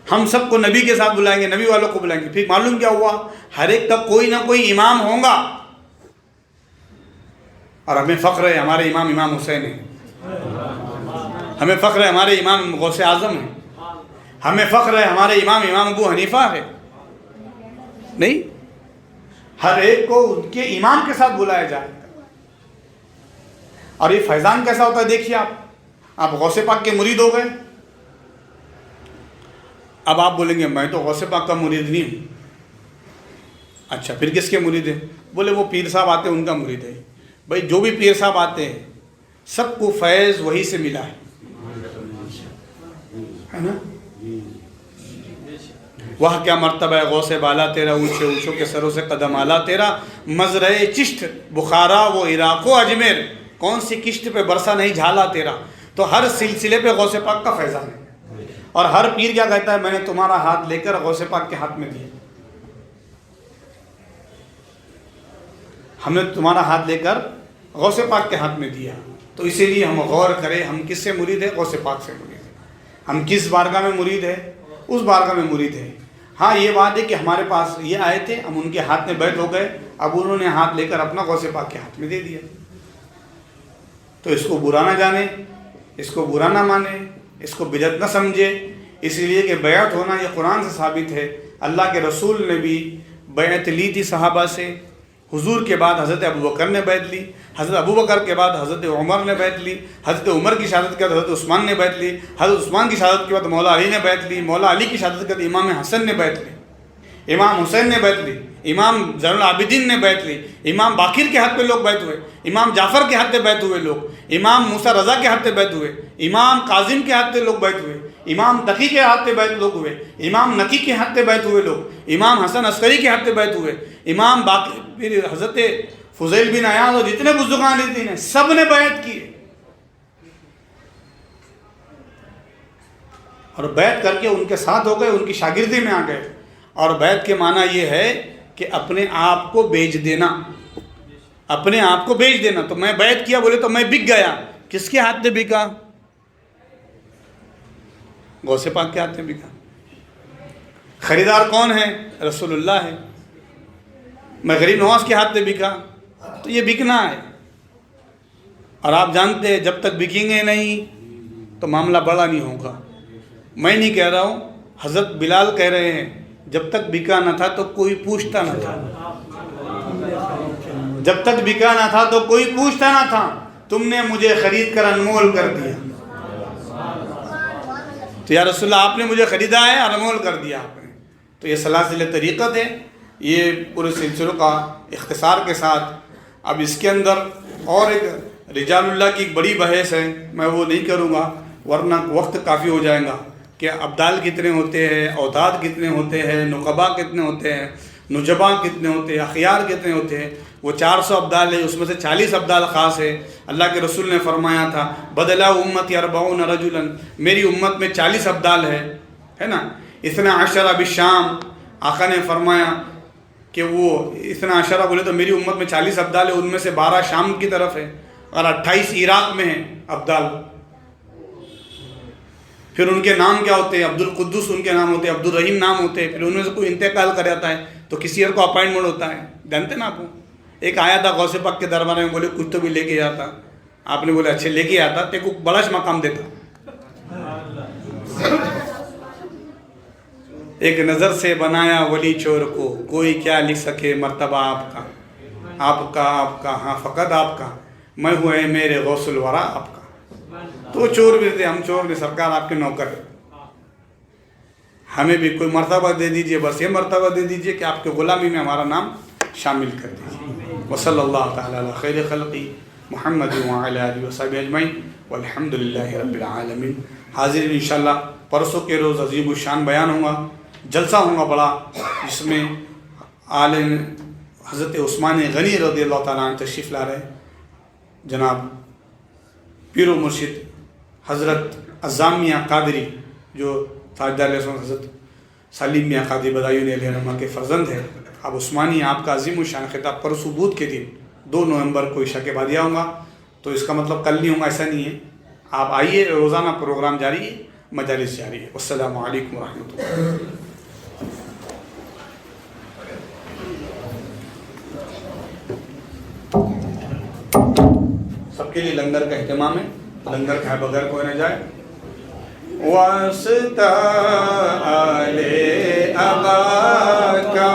ہم سب کو نبی کے ساتھ بلائیں گے, نبی والوں کو بلائیں گے. پھر معلوم کیا ہوا؟ ہر ایک کا کوئی نہ کوئی امام ہوگا. اور ہمیں فخر ہے ہمارے امام امام حسین ہے, ہمیں فخر ہے ہمارے امام غوث اعظم ہے, ہمیں فخر ہے ہمارے امام امام ابو حنیفہ ہے. نہیں, ہر ایک کو ان کے امام کے ساتھ بلایا جائے گا. اور یہ فیضان کیسا ہوتا ہے دیکھیے آپ غوث پاک کے مرید ہو گئے. اب آپ بولیں گے میں تو غوث پاک کا مرید نہیں ہوں. اچھا پھر کس کے مرید ہیں؟ بولے وہ پیر صاحب آتے ہیں ان کا مرید ہے. بھائی جو بھی پیر صاحب آتے ہیں سب کو فیض وہی سے ملا ہے نا. وہ کیا مرتبہ ہے غوث بالا تیرا, اونچے اونچوں کے سروں سے قدم آلا تیرا. مزرعے چشت بخارا وہ عراق و اجمیر, کون سی کشت پہ برسا نہیں جھالا تیرا. تو ہر سلسلے پہ غوث پاک کا فیضان ہے. اور ہر پیر کیا کہتا ہے؟ میں نے تمہارا ہاتھ لے کر غوث پاک کے ہاتھ میں دیا. ہم نے تمہارا ہاتھ لے کر غوث پاک کے ہاتھ میں دیا. تو اسی لیے ہم غور کریں ہم کس سے مرید ہیں؟ غوث پاک سے مرید ہیں. ہم کس بارگاہ میں مرید ہیں؟ اس بارگاہ میں مرید ہیں. ہاں یہ بات ہے کہ ہمارے پاس یہ آئے تھے, ہم ان کے ہاتھ میں بیعت ہو گئے, اب انہوں نے ہاتھ لے کر اپنا غوث پاک کے ہاتھ میں دے دیا. تو اس کو برا نہ جانے, اس کو برا نہ مانے, اس کو بدعت نہ سمجھے. اس لیے کہ بیعت ہونا یہ قرآن سے ثابت ہے. اللہ کے رسول نے بھی بیعت لی تھی صحابہ سے. حضور کے بعد حضرت ابوبکر نے بیعت لی, حضرت ابوبکر کے بعد حضرت عمر نے بیعت لی, حضرت عمر کی شہادت کے بعد حضرت عثمان نے بیعت لی, حضرت عثمان کی شہادت کے بعد مولا علی نے بیعت لی, مولا علی کی شہادت کے بعد امام حسن نے بیعت لی, امام حسین نے بیعت لی, امام زین العابدین نے بیعت لی, امام باقر کے ہاتھ پہ لوگ بیعت ہوئے, امام جعفر کے ہاتھ پہ بیعت ہوئے لوگ, امام موسیٰ رضا کے ہاتھ پہ بیعت ہوئے, امام کاظم کے ہاتھ پہ لوگ بیعت ہوئے, امام تقی کے ہاتھ پہ بیعت لوگ ہوئے, امام نقی کے ہاتھ پہ بیعت ہوئے لوگ, امام حسن عسکری کے ہاتھ پہ بیعت ہوئے, امام باقر حضرت فضیل بن عیاض اور جتنے بزرگان دین ہیں سب نے بیعت کی. اور بیعت کر کے ان کے ساتھ ہو گئے, ان کی شاگردی میں آ گئے. اور بیعت کے معنی یہ ہے کہ اپنے آپ کو بیچ دینا, اپنے آپ کو بیچ دینا. تو میں بیعت کیا بولے تو میں بک گیا. کس کے ہاتھ سے بکا؟ غوث پاک کے ہاتھ سے بکا. خریدار کون ہے؟ رسول اللہ ہے. میں غریب نواز کے ہاتھ سے بکا تو یہ بکنا ہے. اور آپ جانتے ہیں جب تک بکیں گے نہیں تو معاملہ بڑا نہیں ہوگا. میں نہیں کہہ رہا ہوں, حضرت بلال کہہ رہے ہیں جب تک بکا نہ تھا تو کوئی پوچھتا نہ تھا, جب تک بکا نہ تھا تو کوئی پوچھتا نہ تھا, تم نے مجھے خرید کر انمول کر دیا. تو یا رسول اللہ آپ نے مجھے خریدا ہے اور انمول کر دیا آپ نے. تو یہ سلاسل طریقت ہے, یہ پورے سلسلوں کا اختصار کے ساتھ. اب اس کے اندر اور ایک رجال اللہ کی ایک بڑی بحث ہے, میں وہ نہیں کروں گا ورنہ وقت کافی ہو جائے گا کہ ابدال کتنے ہوتے ہیں, اوتاد کتنے ہوتے ہیں, نقبا کتنے ہوتے ہیں, نجبا کتنے ہوتے ہیں, اخیار کتنے ہوتے ہیں. وہ 400 ابدال ہے, اس میں سے 40 ابدال خاص ہے. اللہ کے رسول نے فرمایا تھا بدلا امت 40 رجلا, میری امت میں 40 ابدال ہے نا. 12 بالشام, آقا نے فرمایا کہ وہ 12 بولے تو میری امت میں 40 ابدال ہے, ان میں سے 12 شام کی طرف ہے اور 28 عراق میں ہیں ابدال. پھر ان کے نام کیا ہوتے ہیں؟ عبد القدس ان کے نام ہوتے ہیں, عبد الرحیم نام ہوتے ہیں. پھر ان میں سے کوئی انتقال کر جاتا ہے تو کسی اور کو اپائنٹمنٹ ہوتا ہے. جانتے نا آپ, ایک آیا تھا غوث پاک کے دربار میں, بولے کچھ تو بھی لے کے آتا. آپ نے بولے اچھے لے کے آتا تے کو بڑا مقام دیتا. ایک نظر سے بنایا ولی چور کو, کوئی کیا لکھ سکے مرتبہ آپ کا, آپ کا آپ کا ہاں فقط آپ کا, میں ہوئے میرے غوث الورا آپ کا. تو چور بھی تھے, ہم چور بھی, سرکار آپ کے نوکر ہے, ہمیں بھی کوئی مرتبہ دے دیجئے, بس یہ مرتبہ دے دیجئے کہ آپ کے غلامی میں ہمارا نام شامل کر دیجئے. وصلی اللہ تعالی علی خیر خلقی محمد وعلی آلہ وصحبہ اجمعین والحمد للہ رب العالمین. حاضرین انشاءاللہ پرسوں کے روز عظیم الشان بیان ہوگا, جلسہ ہوگا بڑا, جس میں آل حضرت عثمان غنی رضی اللہ تعالیٰ عنہ تشریف لا رہے. جناب پیر و مرشد حضرت عزام میاں قادری جو تاجدار حضرت سلیم میاں قادری بدایون علیہ رحمہ کے فرزند ہیں. اب عثمانی آپ کا عظیم الشان خطاب پرسوں بدھ کے دن 2 نومبر کو عشاء کے بعد ہوگا. تو اس کا مطلب کل نہیں ہوں گا، ایسا نہیں ہے. آپ آئیے، روزانہ پروگرام جاری ہے، مجالس جاری ہے. السلام علیکم ورحمۃ اللہ. سب کے لیے لنگر کا اہتمام ہے، لنگر کھائے بغیر کوئی نہ جائے. واسطہ آلِ ابا کا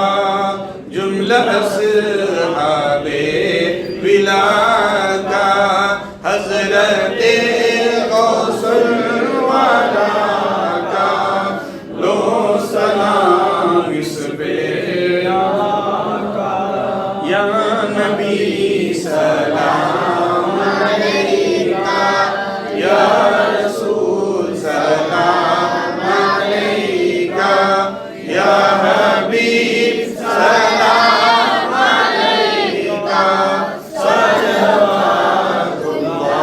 جملہ اصحاب ولا کا حضرت غوث الورا کا لو سلام اس پہ یا نبی سلام علیکہ یا رسول سلام علیکہ یا حبیب سلام علیکہ صلوات اللہ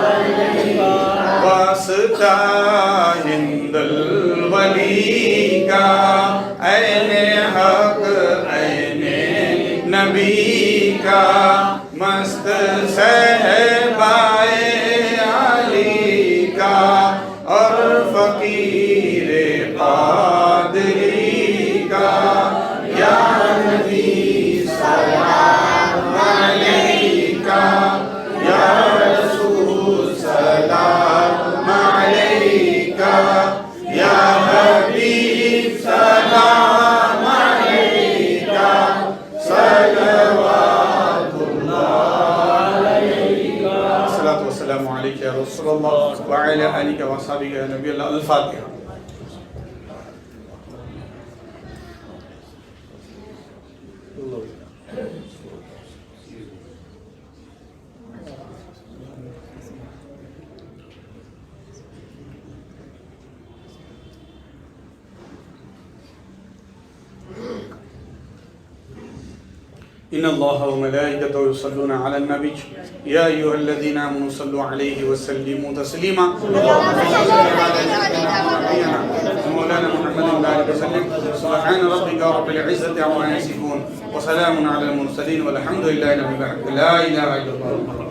علیکہ. واسطہ ہند الولی کا عین حق عین نبی کا مست صحبائے علی کا اور فقیر قادری کا یا نبی سلام علیکہ یا رسول سلام علیکہ یا حبیب سلام علیکہ صلوات اللہ علیکہ. الصلاۃ والسلام علیکہ یا رسول اللہ وعلی آلہ وصحبہ یا نبی اللہ. الفاتحہ. إن الله وملائكته يصلون على النبي يا أيها الذين آمنوا صلوا عليه وسلموا تسليما. مولانا محمد وآله وسلم. سبحان ربك رب العزة عما يصفون وسلام على المرسلين والحمد لله رب العالمين. لا إله إلا الله.